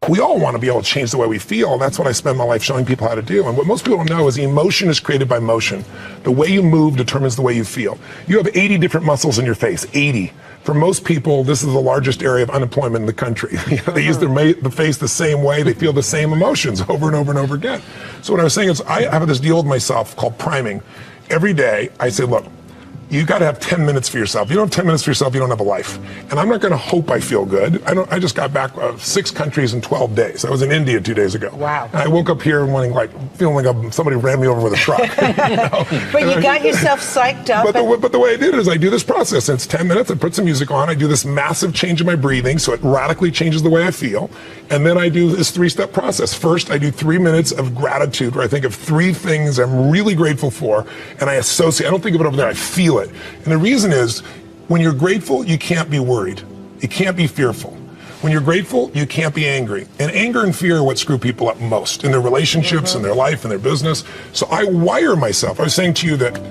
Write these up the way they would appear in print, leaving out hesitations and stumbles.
We all want to be able to change the way we feel, and that's what I spend my life showing people how to do. And what most people don't know is emotion is created by motion. The way you move determines the way you feel. You have 80 different muscles in your face, 80. For most people, this is the largest area of unemployment in the country. They use the face the same way, they feel the same emotions over and over and over again. So what I was saying is, I have this deal with myself called priming. Every day, I say, look, you got to have 10 minutes for yourself. You don't have 10 minutes for yourself, you don't have a life. And I'm not going to hope I feel good. I just got back 6 countries in 12 days. I was in India 2 days ago. Wow. And I woke up here feeling like somebody ran me over with a truck. But you got yourself psyched up. But the way I did it is I do this process. And it's 10 minutes. I put some music on. I do this massive change in my breathing, so it radically changes the way I feel. And then I do this 3-step process. First, I do 3 minutes of gratitude, where I think of 3 things I'm really grateful for, and I associate. I don't think of it over there. I feel it. And the reason is, when you're grateful, you can't be worried. You can't be fearful. When you're grateful, you can't be angry. And anger and fear are what screw people up most in their relationships, in their life, in their business. So I wire myself. I was saying to you that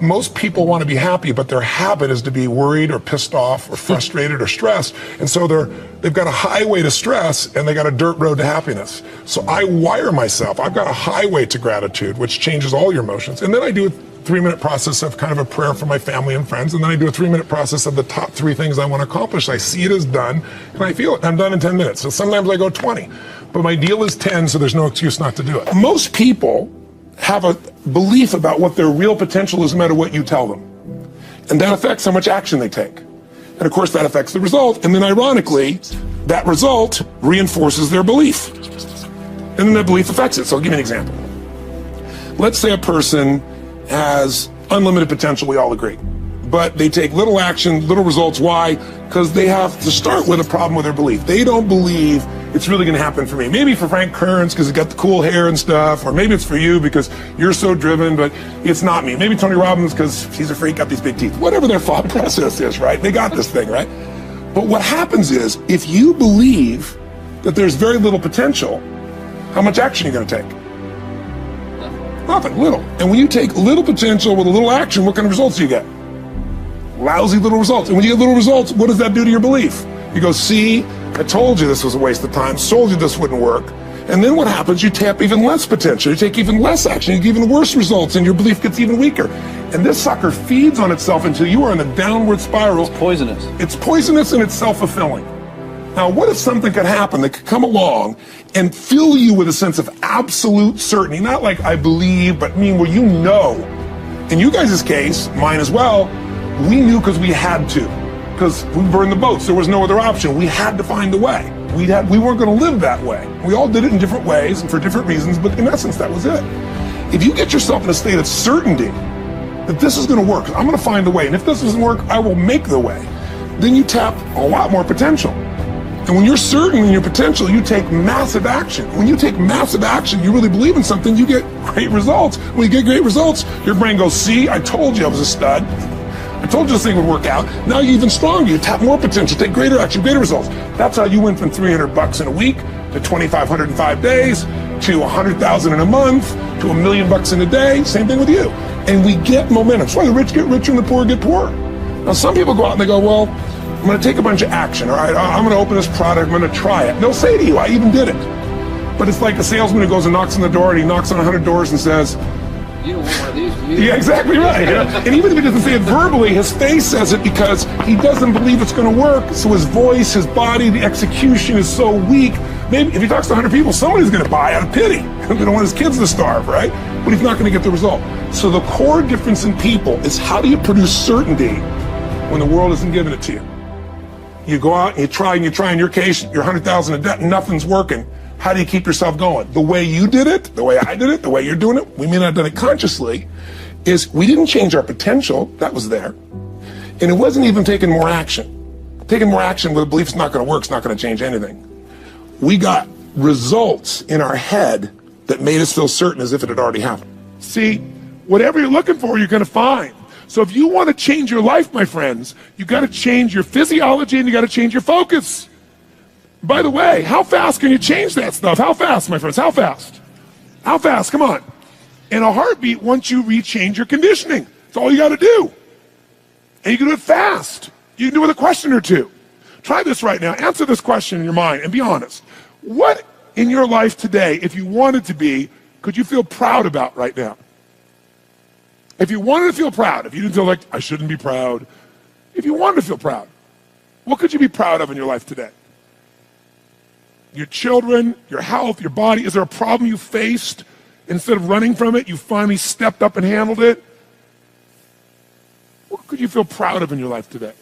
most people want to be happy, but their habit is to be worried or pissed off or frustrated or stressed. And so they've got a highway to stress and they got a dirt road to happiness. So I wire myself. I've got a highway to gratitude, which changes all your emotions. And then I do a 3-minute process of kind of a prayer for my family and friends. And then I do a 3-minute process of the top 3 things I want to accomplish. I see it as done and I feel it. I'm done in 10 minutes. So sometimes I go 20, but my deal is 10, so there's no excuse not to do it. Most people have a belief about what their real potential is no matter what you tell them. And that affects how much action they take. And of course that affects the result. And then ironically, that result reinforces their belief. And then that belief affects it. So I'll give you an example. Let's say a person has unlimited potential, we all agree. But they take little action, little results. Why? Because they have to start with a problem with their belief. They don't believe it's really going to happen for me. Maybe for Frank Kearns because he's got the cool hair and stuff, or maybe it's for you because you're so driven, but it's not me. Maybe Tony Robbins because he's a freak, got these big teeth. Whatever their thought process is, right? They got this thing, right? But what happens is, if you believe that there's very little potential, how much action are you going to take? Nothing, little. And when you take little potential with a little action, what kind of results do you get? Lousy little results. And when you get little results, what does that do to your belief? You go, see, I told you this was a waste of time, told you this wouldn't work. And then what happens? You tap even less potential, you take even less action, you get even worse results, and your belief gets even weaker. And this sucker feeds on itself until you are in a downward spiral. It's poisonous. It's poisonous and it's self-fulfilling. Now, what if something could happen that could come along and fill you with a sense of absolute certainty? Not like I believe, but where you know. In you guys' case, mine as well, we knew because we had to. Because we burned the boats. There was no other option. We had to find a way. We weren't going to live that way. We all did it in different ways and for different reasons, but in essence, that was it. If you get yourself in a state of certainty that this is going to work, I'm going to find a way, and if this doesn't work, I will make the way, then you tap a lot more potential. And when you're certain in your potential, you take massive action. When you take massive action, you really believe in something, you get great results. When you get great results, your brain goes, see, I told you I was a stud. I told you this thing would work out. Now you're even stronger. You tap more potential, take greater action, greater results. That's how you went from $300 in a week to $2,500 in 5 days to $100,000 in a month to $1 million in a day. Same thing with you. And we get momentum. That's why the rich get richer and the poor get poorer. Now some people go out and they go, well, I'm going to take a bunch of action. All right, I'm going to open this product. I'm going to try it. And they'll say to you, I even did it. But it's like a salesman who goes and knocks on the door, and he knocks on 100 doors and says, you don't want one of these, do you? Yeah, exactly right. And even if he doesn't say it verbally, his face says it because he doesn't believe it's going to work. So his voice, his body, the execution is so weak. Maybe if he talks to 100 people, somebody's going to buy out of pity. They don't want his kids to starve, right? But he's not going to get the result. So the core difference in people is, how do you produce certainty when the world isn't giving it to you? You go out and you try, in your case, you're 100,000 in debt and nothing's working. How do you keep yourself going? The way you did it, the way I did it, the way you're doing it, we may not have done it consciously, is we didn't change our potential, that was there. And it wasn't even taking more action. Taking more action with a belief it's not going to work, it's not going to change anything. We got results in our head that made us feel certain as if it had already happened. See, whatever you're looking for, you're going to find. So if you want to change your life, my friends, you got to change your physiology and you got to change your focus. By the way, how fast can you change that stuff? How fast, my friends? How fast? How fast? Come on. In a heartbeat, once you rechange your conditioning. That's all you got to do. And you can do it fast. You can do it with a question or two. Try this right now. Answer this question in your mind and be honest. What in your life today, if you wanted to be, could you feel proud about right now? If you wanted to feel proud, if you didn't feel like, I shouldn't be proud, if you wanted to feel proud, what could you be proud of in your life today? Your children, your health, your body. Is there a problem you faced? Instead of running from it, you finally stepped up and handled it? What could you feel proud of in your life today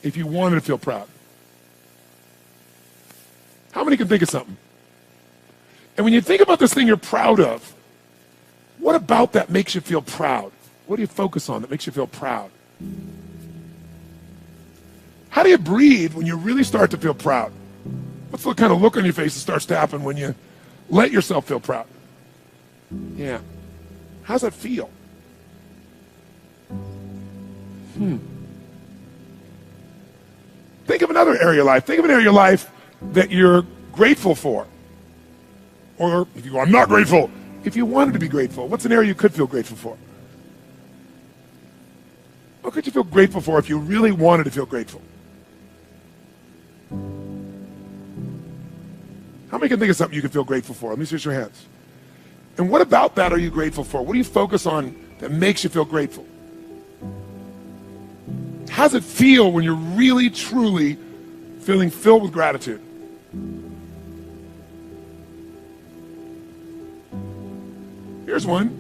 if you wanted to feel proud? How many can think of something? And when you think about this thing you're proud of, what about that makes you feel proud? What do you focus on that makes you feel proud? How do you breathe when you really start to feel proud? What's the kind of look on your face that starts to happen when you let yourself feel proud? Yeah. How's that feel? Think of another area of life. Think of an area of life that you're grateful for. Or if you go, I'm not grateful. If you wanted to be grateful, what's an area you could feel grateful for? What could you feel grateful for if you really wanted to feel grateful? How many can think of something you can feel grateful for? Let me see your hands. And what about that are you grateful for? What do you focus on that makes you feel grateful? How does it feel when you're really, truly feeling filled with gratitude? Here's one.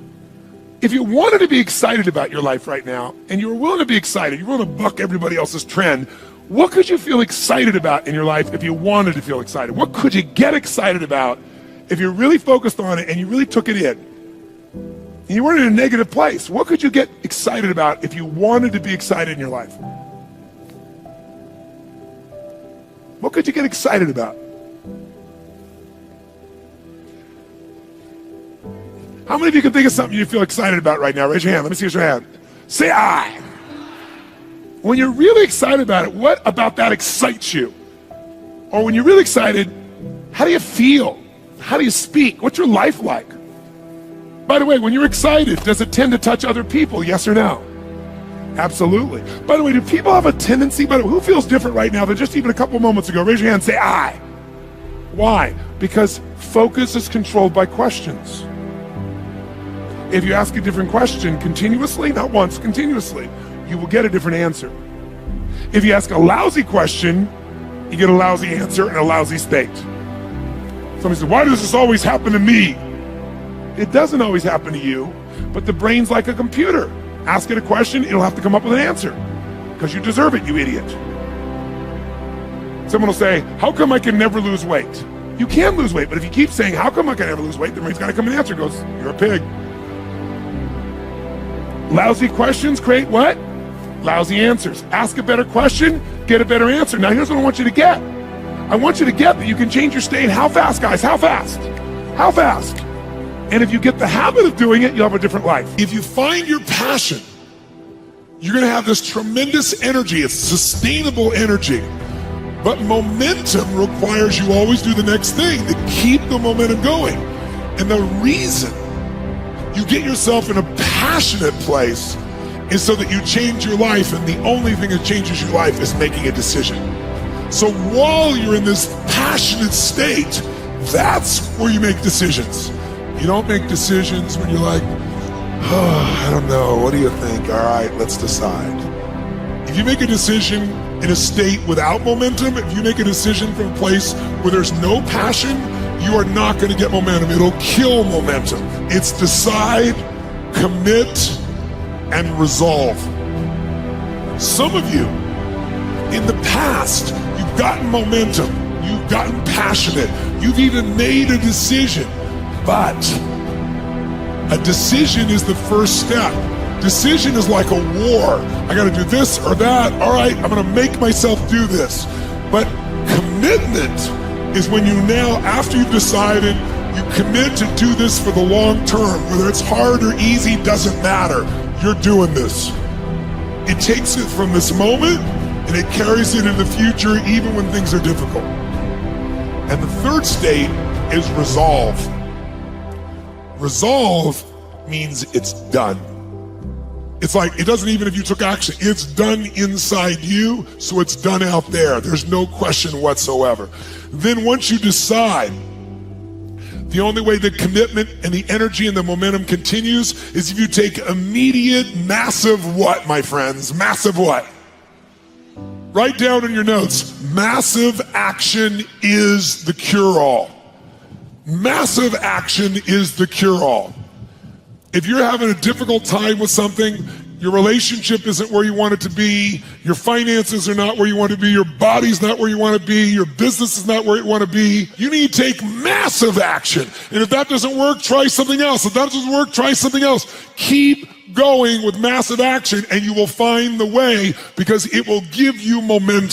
If you wanted to be excited about your life right now, and you were willing to be excited, you're willing to buck everybody else's trend, what could you feel excited about in your life if you wanted to feel excited? What could you get excited about if you really focused on it and you really took it in? And you weren't in a negative place. What could you get excited about if you wanted to be excited in your life? What could you get excited about? How many of you can think of something you feel excited about right now? Raise your hand. Let me see your hand. Say I. When you're really excited about it, what about that excites you? Or when you're really excited, how do you feel? How do you speak? What's your life like? By the way, when you're excited, does it tend to touch other people? Yes or no? Absolutely. By the way, do people have a tendency, who feels different right now than just even a couple moments ago? Raise your hand, say I. Why? Because focus is controlled by questions. If you ask a different question continuously, not once, continuously, you will get a different answer. If you ask a lousy question, you get a lousy answer and a lousy state. Somebody says, why does this always happen to me? It doesn't always happen to you, but the brain's like a computer. Ask it a question, it'll have to come up with an answer. Because you deserve it, you idiot. Someone will say, how come I can never lose weight? You can lose weight, but if you keep saying, how come I can never lose weight, the brain's got to come and answer. It goes, you're a pig. Lousy questions create what? Lousy answers. Ask a better question, get a better answer. Now here's what I want you to get. I want you to get that you can change your state. How fast, guys? How fast? How fast? And if you get the habit of doing it, you'll have a different life. If you find your passion, you're going to have this tremendous energy. It's sustainable energy. But momentum requires you always do the next thing to keep the momentum going. And the reason you get yourself in a passionate place is so that you change your life, and the only thing that changes your life is making a decision. So while you're in this passionate state, that's where you make decisions. You don't make decisions when you're like, oh, I don't know, what do you think? All right, let's decide. If you make a decision in a state without momentum, if you make a decision from a place where there's no passion, you are not going to get momentum. It'll kill momentum. It's decide, commit, and resolve. Some of you, in the past, you've gotten momentum, you've gotten passionate, you've even made a decision, but a decision is the first step. Decision is like a war. I got to do this or that. All right, I'm going to make myself do this. But commitment is when you now, after you've decided, you commit to do this for the long term. Whether it's hard or easy, doesn't matter. You're doing this. It takes it from this moment and it carries it in the future even when things are difficult. And the third state is resolve. Resolve means it's done. It's like, it doesn't even if you took action, it's done inside you, so it's done out there. There's no question whatsoever. Then once you decide, the only way the commitment and the energy and the momentum continues is if you take immediate, massive what, my friends? Massive what? Write down in your notes, massive action is the cure-all. Massive action is the cure-all. If you're having a difficult time with something, your relationship isn't where you want it to be, your finances are not where you want to be, your body's not where you want to be, your business is not where you want to be, you need to take massive action. And if that doesn't work, try something else. If that doesn't work, try something else. Keep going with massive action and you will find the way, because it will give you momentum.